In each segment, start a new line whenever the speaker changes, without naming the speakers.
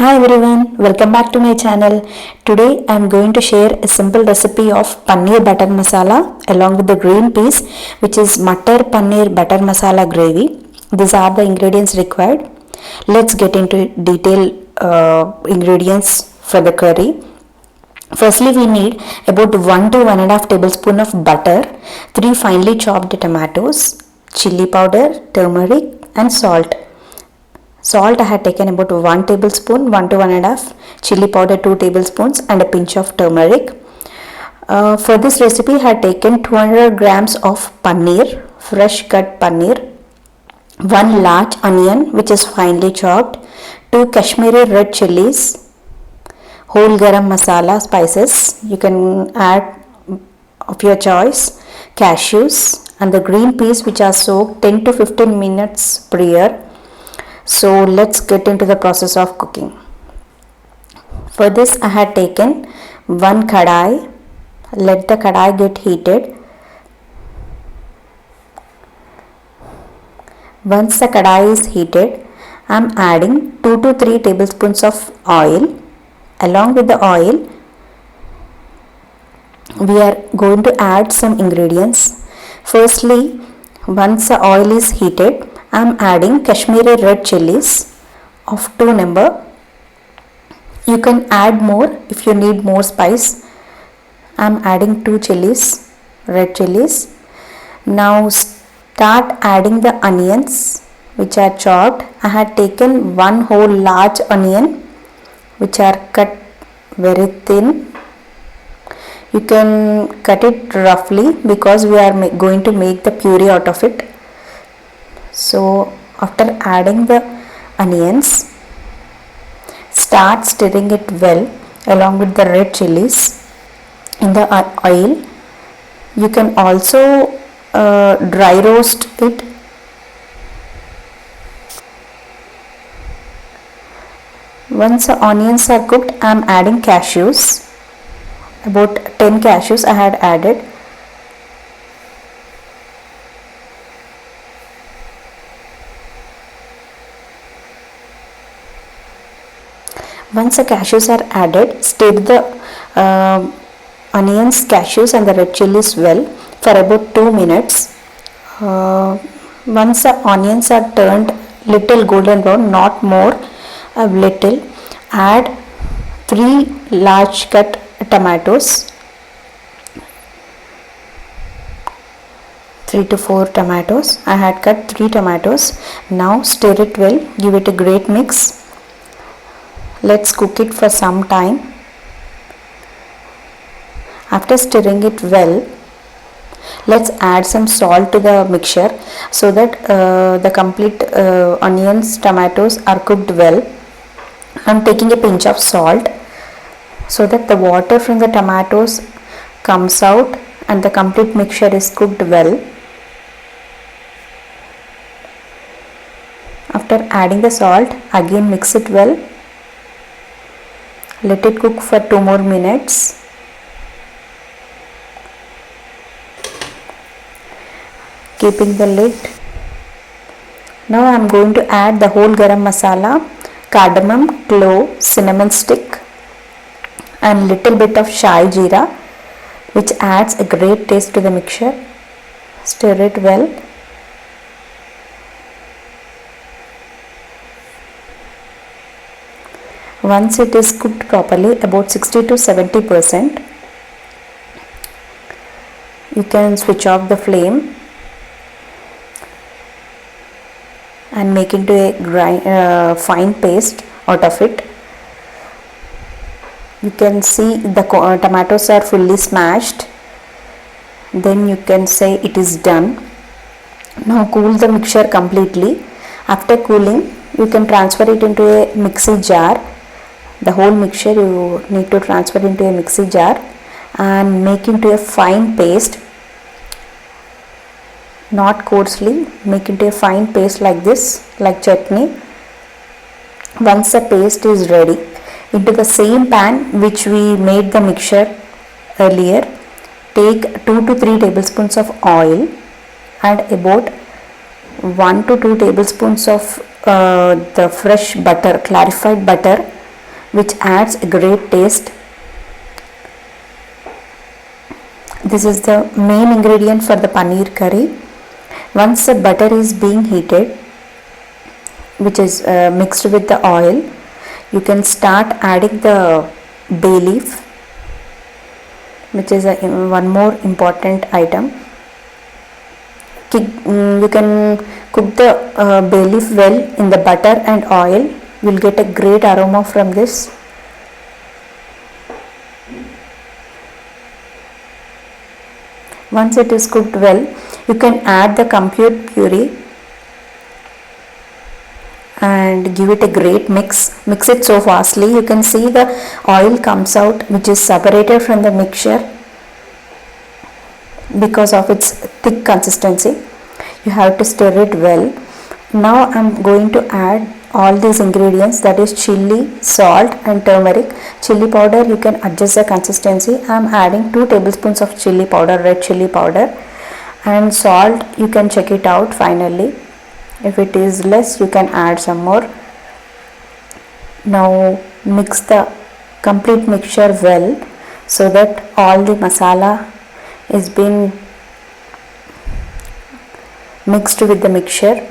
Hi everyone, welcome back to my channel. Today I am going to share a simple recipe of paneer butter masala along with the green peas, which is Matar Paneer Butter Masala Gravy. These are the ingredients required. Let's get into detailed ingredients for the curry. Firstly, we need about 1 to 1.5 tablespoon of butter, 3 finely chopped tomatoes, chili powder, turmeric and salt. Salt I had taken about 1 tablespoon, 1 to 1.5, chili powder 2 tablespoons and a pinch of turmeric. For this recipe I had taken 200 grams of paneer, fresh cut paneer, 1 large onion which is finely chopped, 2 Kashmiri red chilies, whole garam masala spices, you can add of your choice, cashews and the green peas which are soaked 10 to 15 minutes prior. So let's get into the process of cooking. For this I had taken 1 kadai. Let the kadai get heated. Once the kadai is heated, I am adding 2 to 3 tablespoons of oil. Along with the oil, we are going to add some ingredients. Firstly, once the oil is heated, I am adding Kashmiri red chilies of 2 number. You can add more if you need more spice. I am adding 2 chilies, red chilies. Now start adding the onions which are chopped. I had taken 1 whole large onion which are cut very thin. You can cut it roughly because we are going to make the puree out of it. So after adding the onions, start stirring it well along with the red chilies in the oil. You can also dry roast it. Once the onions are cooked, I am adding cashews. About 10 cashews I had added. Once the cashews are added, stir the onions, cashews and the red chilies well for about 2 minutes. Once the onions are turned little golden brown, not more, a little, add 3 large cut tomatoes, 3 to 4 tomatoes. I had cut 3 tomatoes. Now stir it well, give it a great mix. Let's cook it for some time. After stirring it well, let's add some salt to the mixture so that the complete onions, tomatoes are cooked well. I'm taking a pinch of salt so that the water from the tomatoes comes out and the complete mixture is cooked well. After adding the salt, again mix it well. Let it cook for 2 more minutes. Keeping the lid. Now I am going to add the whole garam masala, cardamom, clove, cinnamon stick and little bit of shai jeera which adds a great taste to the mixture. Stir it well. Once it is cooked properly, about 60 to 70%, you can switch off the flame and make into a fine paste out of it. You can see the tomatoes are fully smashed. Then you can say it is done. Now cool the mixture completely. After cooling, you can transfer it into a mixie jar. The whole mixture you need to transfer into a mixie jar and make into a fine paste. Not coarsely, make into a fine paste like this, like chutney. Once the paste is ready, into the same pan which we made the mixture earlier, take 2 to 3 tablespoons of oil, add about 1 to 2 tablespoons of the fresh butter, clarified butter which adds a great taste. This is the main ingredient for the paneer curry. Once the butter is being heated, which is mixed with the oil, you can start adding the bay leaf, which is one more important item. You can cook the bay leaf well in the butter and oil. You will get a great aroma from this. Once it is cooked well, you can add the compote puree and give it a great mix it so fastly. You can see the oil comes out, which is separated from the mixture because of its thick consistency. You have to stir it well. Now I am going to add all these ingredients, that is chili, salt and turmeric. Chili powder, you can adjust the consistency. I am adding 2 tablespoons of chili powder, red chili powder, and salt you can check it out finally. If it is less, you can add some more. Now mix the complete mixture well so that all the masala is been mixed with the mixture,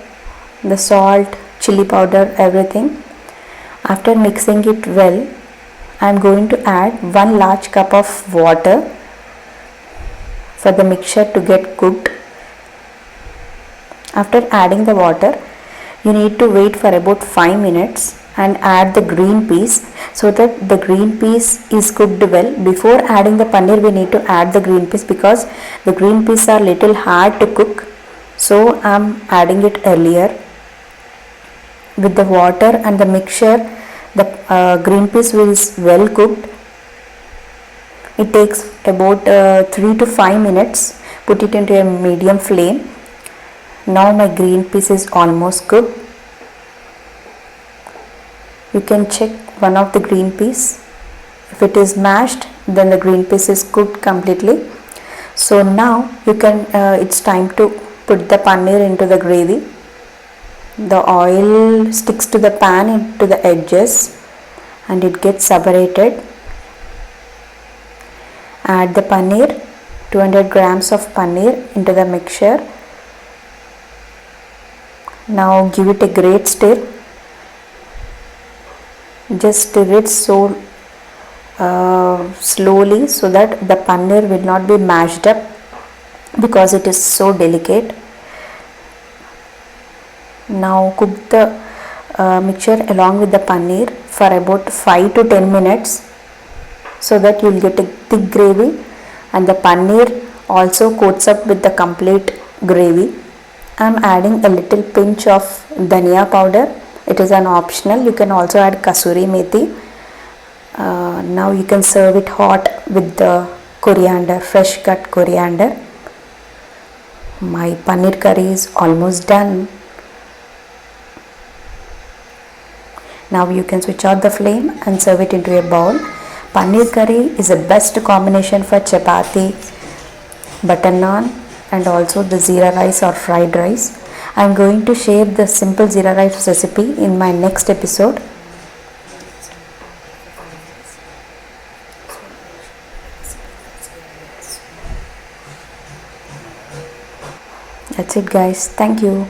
the salt, chili powder, everything. After mixing it well, I am going to add 1 large cup of water for the mixture to get cooked. After adding the water, you need to wait for about 5 minutes and add the green peas so that the green peas is cooked well. Before adding the paneer, we need to add the green peas because the green peas are little hard to cook. So I am adding it earlier. With the water and the mixture, the green peas is well cooked. It takes about 3 to 5 minutes. Put it into a medium flame. Now my green peas is almost cooked. You can check one of the green peas. If it is mashed, then the green peas is cooked completely. So now you can it's time to put the paneer into the gravy. The oil sticks to the pan into the edges and it gets separated. Add the paneer, 200 grams of paneer into the mixture. Now give it a great stir. Just stir it so slowly so that the paneer will not be mashed up because it is so delicate. Now cook the mixture along with the paneer for about 5 to 10 minutes so that you will get a thick gravy and the paneer also coats up with the complete gravy. I am adding a little pinch of dhania powder. It is an optional. You can also add kasuri methi. Now you can serve it hot with the coriander, fresh cut coriander. My paneer curry is almost done. Now you can switch out the flame and serve it into a bowl. Paneer curry is the best combination for chapati, butter naan and also the jeera rice or fried rice. I am going to share the simple jeera rice recipe in my next episode. That's it guys. Thank you.